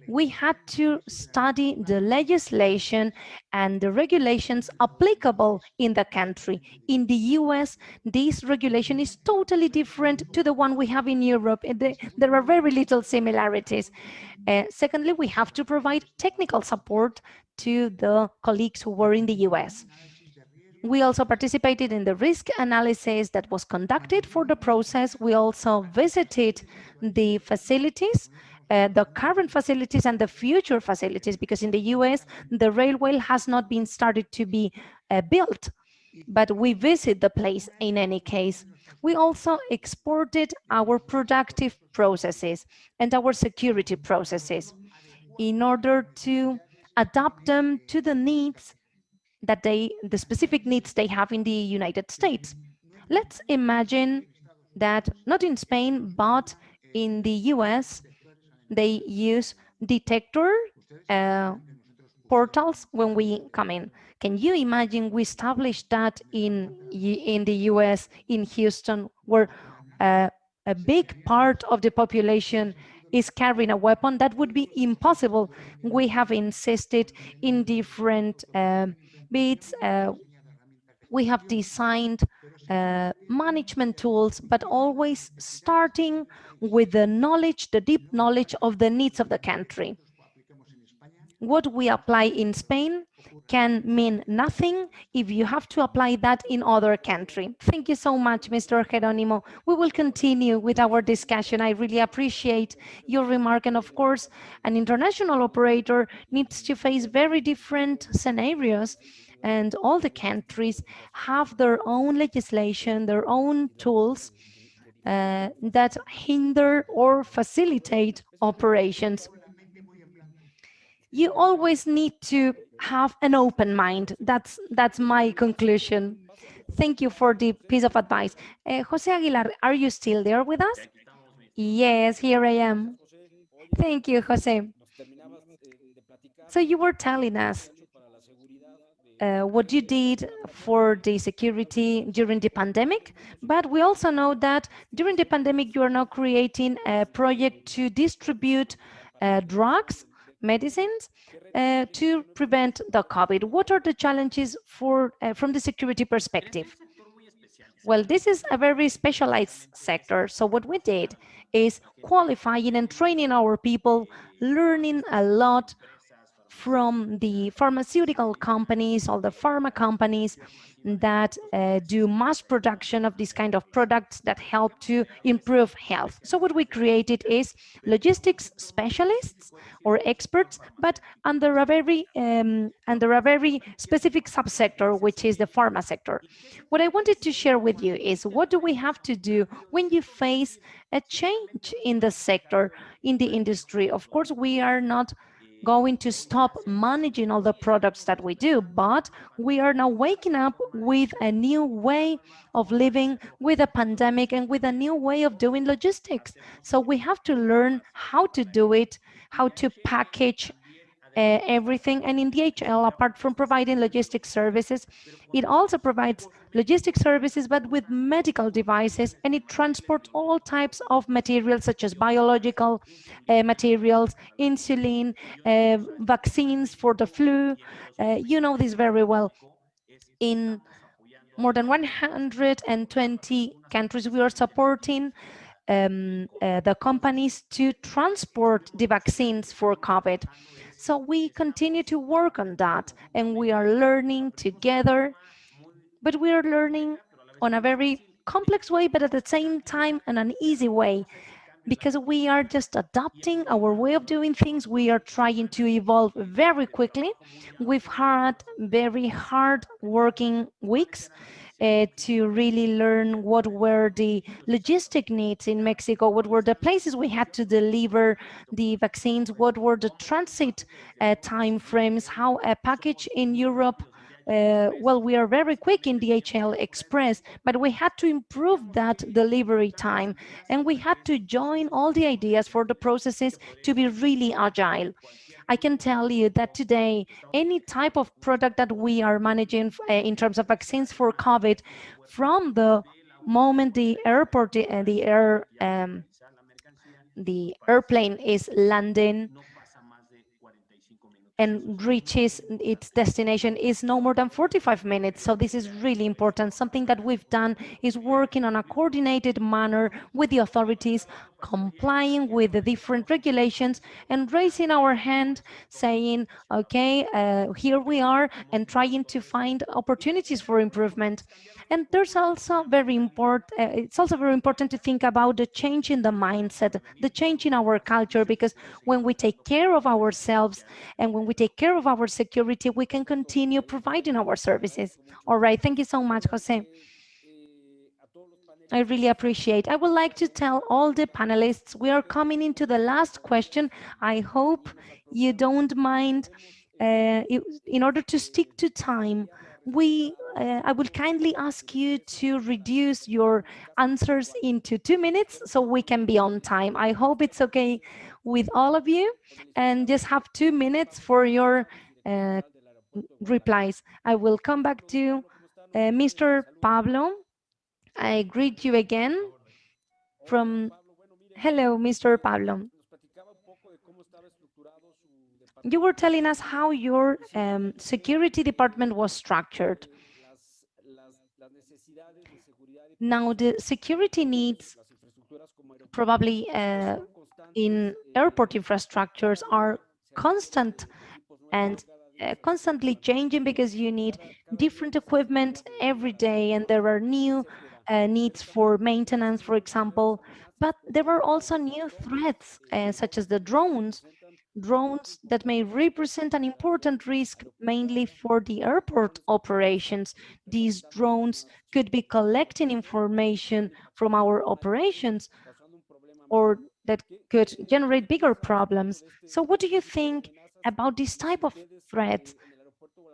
we had to study the legislation and the regulations applicable in the country. In the US, this regulation is totally different to the one we have in Europe. There are very little similarities. Secondly, we have to provide technical support to the colleagues who were in the US. We also participated in the risk analysis that was conducted for the process. We also visited the facilities, the current facilities and the future facilities, because in the US, the railway has not been started to be built, but we visit the place in any case. We also exported our productive processes and our security processes in order to adapt them to the needs that the specific needs they have in the United States. Let's imagine that not in Spain, but in the US, they use detector portals when we come in. Can you imagine we established that in the US, in Houston, where a big part of the population is carrying a weapon? That would be impossible. We have insisted in different bits. We have designed management tools, but always starting with the knowledge, the deep knowledge of the needs of the country. What we apply in Spain can mean nothing if you have to apply that in other country. Thank you so much, Mr. Jerónimo. We will continue with our discussion. I really appreciate your remark. And of course, an international operator needs to face very different scenarios and all the countries have their own legislation, their own tools that hinder or facilitate operations. You always need to have an open mind. That's my conclusion. Thank you for the piece of advice. Jose Aguilar, are you still there with us? Yes, here I am. Thank you, Jose. So you were telling us what you did for the security during the pandemic, but we also know that during the pandemic you are now creating a project to distribute drugs, medicines, to prevent the COVID. What are the challenges for from the security perspective? Well, this is a very specialized sector. So what we did is qualifying and training our people, learning a lot from the pharmaceutical companies, all the pharma companies that do mass production of these kind of products that help to improve health. So what we created is logistics specialists or experts, but under a very specific subsector, which is the pharma sector. What I wanted to share with you is what do we have to do when you face a change in the sector, in the industry? Of course, we are not going to stop managing all the products that we do, but we are now waking up with a new way of living, with a pandemic, and with a new way of doing logistics. So we have to learn how to do it, how to package everything. And in DHL, apart from providing logistics services, it also provides logistics services, but with medical devices, and it transports all types of materials, such as biological materials, insulin, vaccines for the flu. You know this very well. In more than 120 countries, we are supporting the companies to transport the vaccines for COVID. So we continue to work on that, and we are learning together, but we are learning on a very complex way, but at the same time in an easy way, because we are just adapting our way of doing things. We are trying to evolve very quickly. We've had very hard working weeks to really learn what were the logistic needs in Mexico, what were the places we had to deliver the vaccines, what were the transit time frames, how a package in Europe, well, we are very quick in DHL Express, but we had to improve that delivery time, and we had to join all the ideas for the processes to be really agile. I can tell you that today, any type of product that we are managing in terms of vaccines for COVID, from the moment the airplane is landing and reaches its destination is no more than 45 minutes. So this is really important. Something that we've done is working on a coordinated manner with the authorities, complying with the different regulations, and raising our hand saying, okay, here we are, and trying to find opportunities for improvement. And there's also very important, it's also very important to think about the change in the mindset, the change in our culture, because when we take care of ourselves and when we take care of our security, we can continue providing our services. All right, thank you so much, Jose. I really appreciate. I would like to tell all the panelists we are coming into the last question. I hope you don't mind. In order to stick to time, I will kindly ask you to reduce your answers into 2 minutes so we can be on time. I hope it's okay with all of you, and just have 2 minutes for your replies. I will come back to Mr. Pablo. I greet you again from, hello, Mr. Pablo. You were telling us how your security department was structured. Now, the security needs probably in airport infrastructures are constant and constantly changing, because you need different equipment every day, and there are new needs for maintenance, for example. But there are also new threats, such as the drones, drones that may represent an important risk mainly for the airport operations. These drones could be collecting information from our operations or that could generate bigger problems. So what do you think about this type of threat?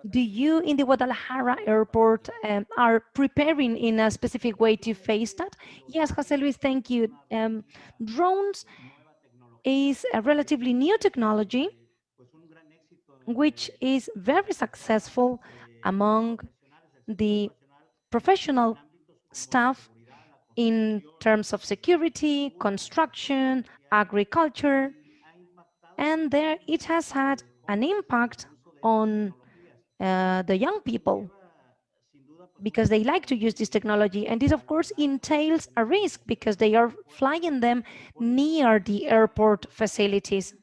Do you in the Guadalajara airport are preparing in a specific way to face that? Yes, Jose Luis, thank you. Drones is a relatively new technology which is very successful among the professional staff in terms of security, construction, agriculture, and there it has had an impact on the young people because they like to use this technology. And this, of course, entails a risk because they are flying them near the airport facilities.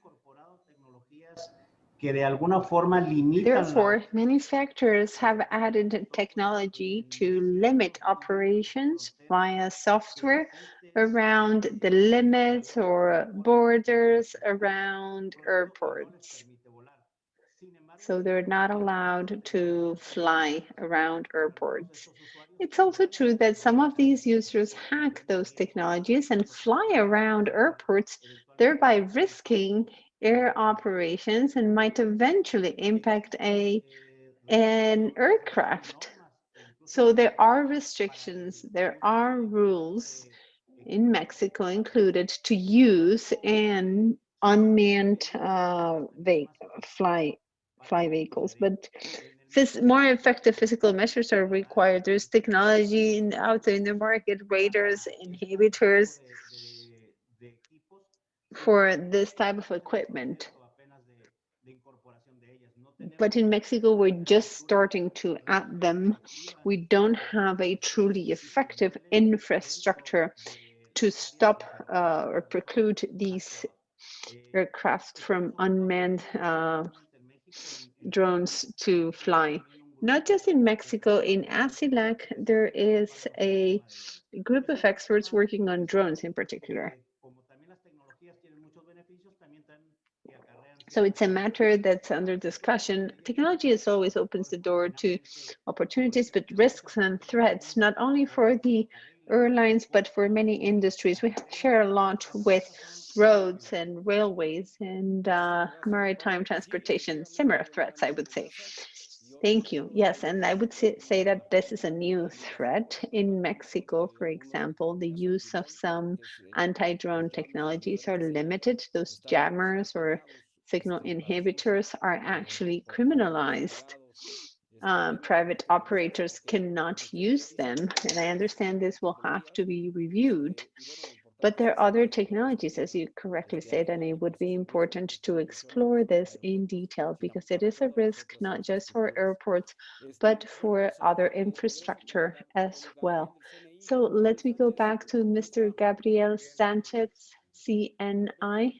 Therefore, manufacturers have added technology to limit operations via software around the limits or borders around airports. So they're not allowed to fly around airports. It's also true that some of these users hack those technologies and fly around airports, thereby risking air operations and might eventually impact an aircraft. So there are restrictions, there are rules in Mexico included to use an unmanned fly vehicles, but more effective physical measures are required. There's technology out there in the market, radars, inhibitors for this type of equipment. But in Mexico, we're just starting to add them. We don't have a truly effective infrastructure to stop or preclude these aircraft from unmanned drones to fly. Not just in Mexico, in ASILAC, there is a group of experts working on drones in particular. So it's a matter that's under discussion. Technology is always opens the door to opportunities, but risks and threats, not only for the airlines, but for many industries. We share a lot with roads and railways and maritime transportation, similar threats, I would say. Thank you. Yes, and I would say that this is a new threat. In Mexico, for example, the use of some anti-drone technologies are limited. Those jammers or signal inhibitors are actually criminalized. Private operators cannot use them, and I understand this will have to be reviewed. But there are other technologies, as you correctly said, and it would be important to explore this in detail because it is a risk not just for airports, but for other infrastructure as well. So let me go back to Mr. Gabriel Sanchez, CNI.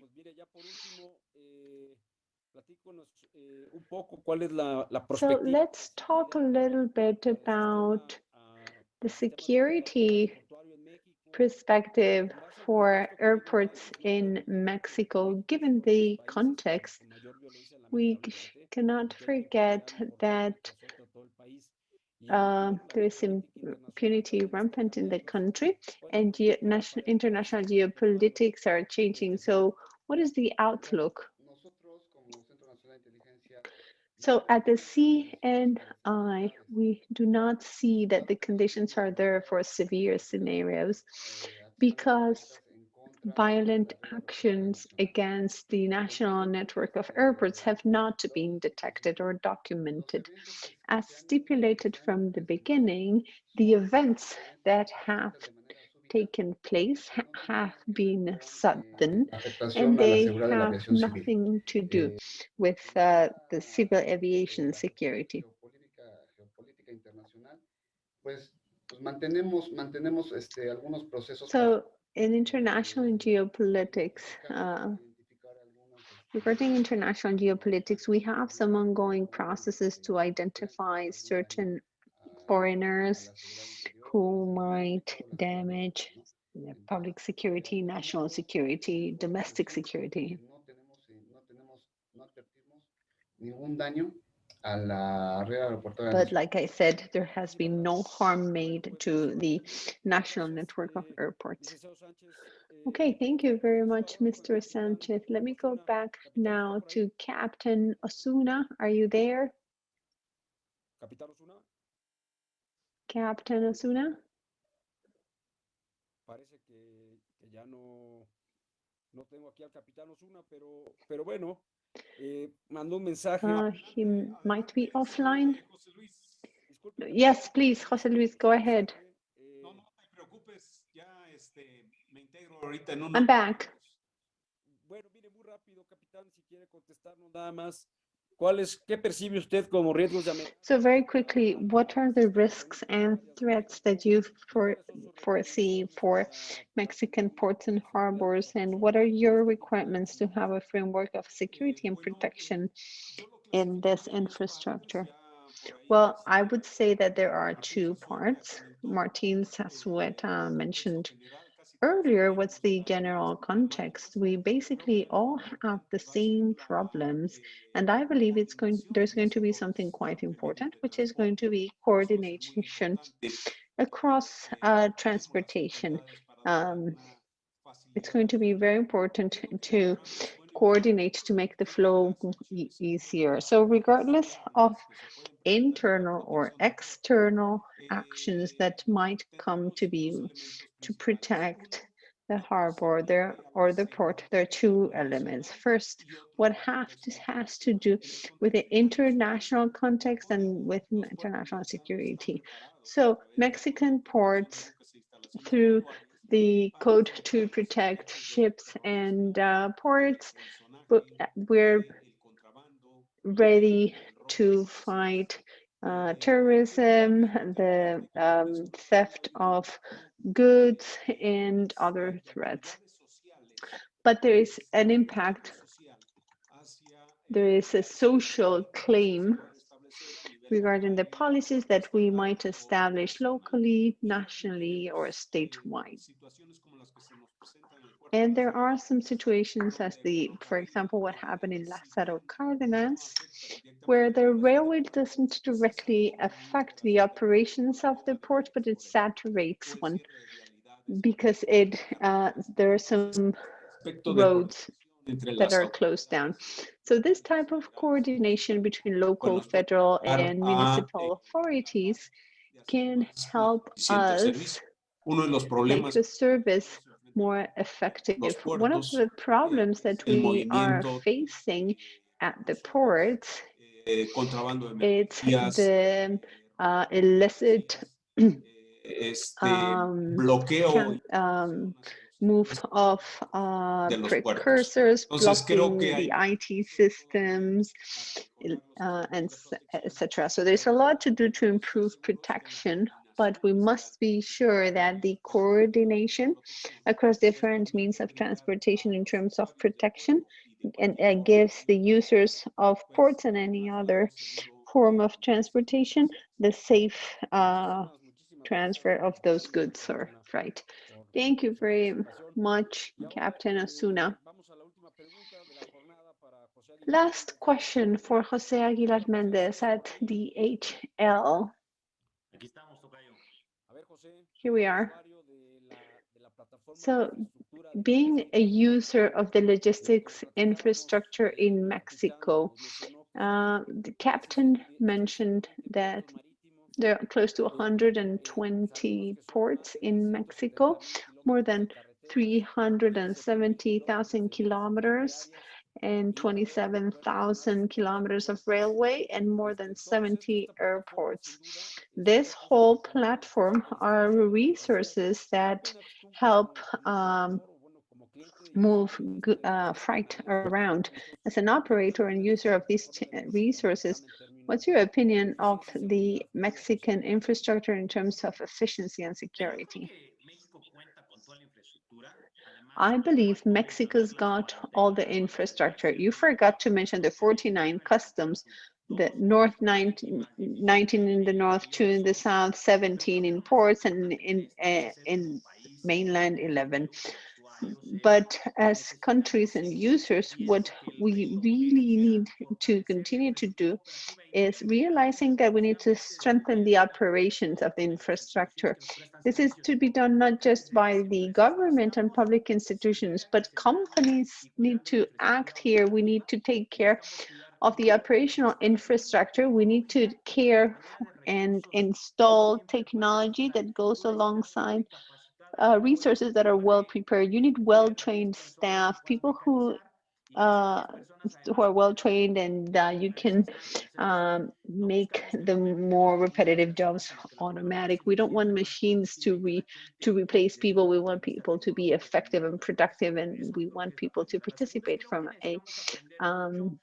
So let's talk a little bit about the security perspective for airports in Mexico. Given the context, we cannot forget that there is impunity rampant in the country and international geopolitics are changing. So what is the outlook? So at the CNI, we do not see that the conditions are there for severe scenarios because violent actions against the national network of airports have not been detected or documented. As stipulated from the beginning, the events that have taken place have been sudden and they have nothing to do with the civil aviation security. So in international geopolitics, regarding international geopolitics, we have some ongoing processes to identify certain foreigners who might damage public security, national security, domestic security. But like I said, there has been no harm made to the national network of airports. Okay, thank you very much, Mr. Sanchez. Let me go back now to Captain Ozuna. Are you there? Captain Ozuna? Parece que ya no tengo aquí al capitán Ozuna, pero bueno, mandó un mensaje. He might be offline. Yes, please, José Luis, go ahead. I'm back. Bueno, mire, muy rápido, capitán, si quiere contestarnos nada más. ¿Qué percibe usted como riesgos de amenaza? So very quickly, what are the risks and threats that you foresee for Mexican ports and harbors, and what are your requirements to have a framework of security and protection in this infrastructure? Well, I would say that there are two parts. Martín Zazueta mentioned earlier what's the general context. We basically all have the same problems, and I believe there's going to be something quite important, which is going to be coordination across transportation. It's going to be very important to coordinate to make the flow easier. So regardless of internal or external actions that might come to be to protect the harbor there or the port, there are two elements. First, what has to do with the international context and with international security. So Mexican ports, through the code to protect ships and ports, but we're ready to fight terrorism, the theft of goods, and other threats. But there is an impact. There is a social claim regarding the policies that we might establish locally, nationally, or statewide. And there are some situations for example, what happened in Lázaro Cárdenas, where the railway doesn't directly affect the operations of the port, but it saturates one because there are some roads that are closed down. So this type of coordination between local, federal, and municipal authorities can help us make the service more effective. One of the problems that we are facing at the ports, it's the illicit move of precursors, blocking the IT systems, and etc. So there's a lot to do to improve protection, but we must be sure that the coordination across different means of transportation in terms of protection and gives the users of ports and any other form of transportation the safe transfer of those goods or freight. Thank you very much, Captain Ozuna. Last question for José Aguilar Méndez at DHL. Here we are. So, being a user of the logistics infrastructure in Mexico, the captain mentioned that there are close to 120 ports in Mexico, more than 370,000 kilometers and 27,000 kilometers of railway and more than 70 airports. This whole platform are resources that help move freight around. As an operator and user of these resources, what's your opinion of the Mexican infrastructure in terms of efficiency and security? I believe Mexico's got all the infrastructure. You forgot to mention the 49 customs, the north 19 in the north, 2 in the south, 17 in ports, and in mainland 11. But as countries and users, what we really need to continue to do is realizing that we need to strengthen the operations of the infrastructure. This is to be done not just by the government and public institutions, but companies need to act here. We need to take care of the operational infrastructure. We need to care and install technology that goes alongside resources that are well prepared. You need well-trained staff, people uh, who are well trained, and you can make the more repetitive jobs automatic. We don't want machines to replace people. We want people to be effective and productive, and we want people to participate um,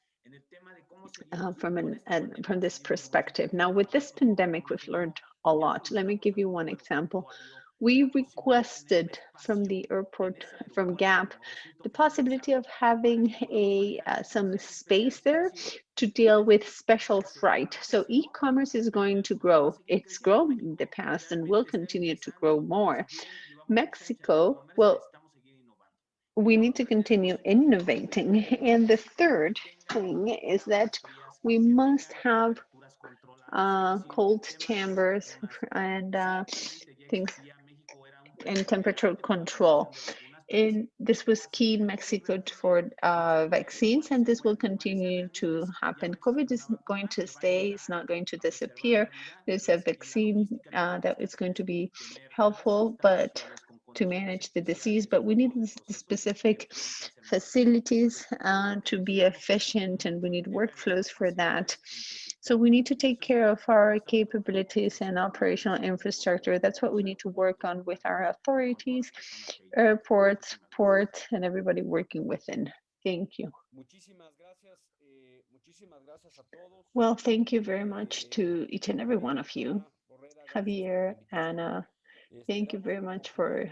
from this perspective. Now, with this pandemic, we've learned a lot. Let me give you one example. We requested from the airport, from GAP, the possibility of having some space there to deal with special freight. So e-commerce is going to grow. It's grown in the past and will continue to grow more. Mexico, well, we need to continue innovating. And the third thing is that we must have cold chambers and things and temperature control. And this was key in Mexico for vaccines, and this will continue to happen. COVID is going to stay, it's not going to disappear. There's a vaccine that is going to be helpful, but to manage the disease, but we need specific facilities to be efficient, and we need workflows for that. So we need to take care of our capabilities and operational infrastructure. That's what we need to work on with our authorities, airports, ports, and everybody working within. Thank you. Well, thank you very much to each and every one of you. Javier, Anna, thank you very much for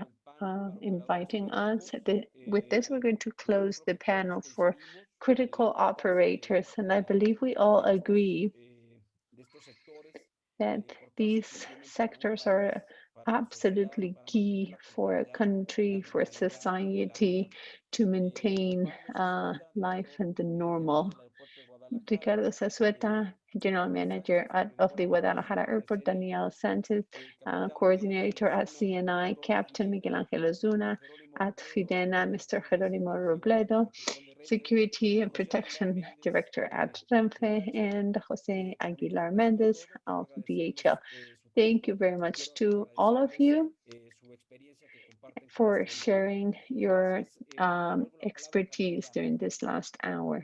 inviting us. With this, we're going to close the panel for critical operators, and I believe we all agree that these sectors are absolutely key for a country, for society to maintain life and the normal. Ricardo Zazueta, General Manager of the Guadalajara Airport, Daniel Sánchez, Coordinator at CNI, Captain Miguel Ángel Ozuna, at FIDENA, Mr. Jerónimo Robledo, Security and Protection Director at Renfe, and José Aguilar Méndez of DHL. Thank you very much to all of you for sharing your expertise during this last hour.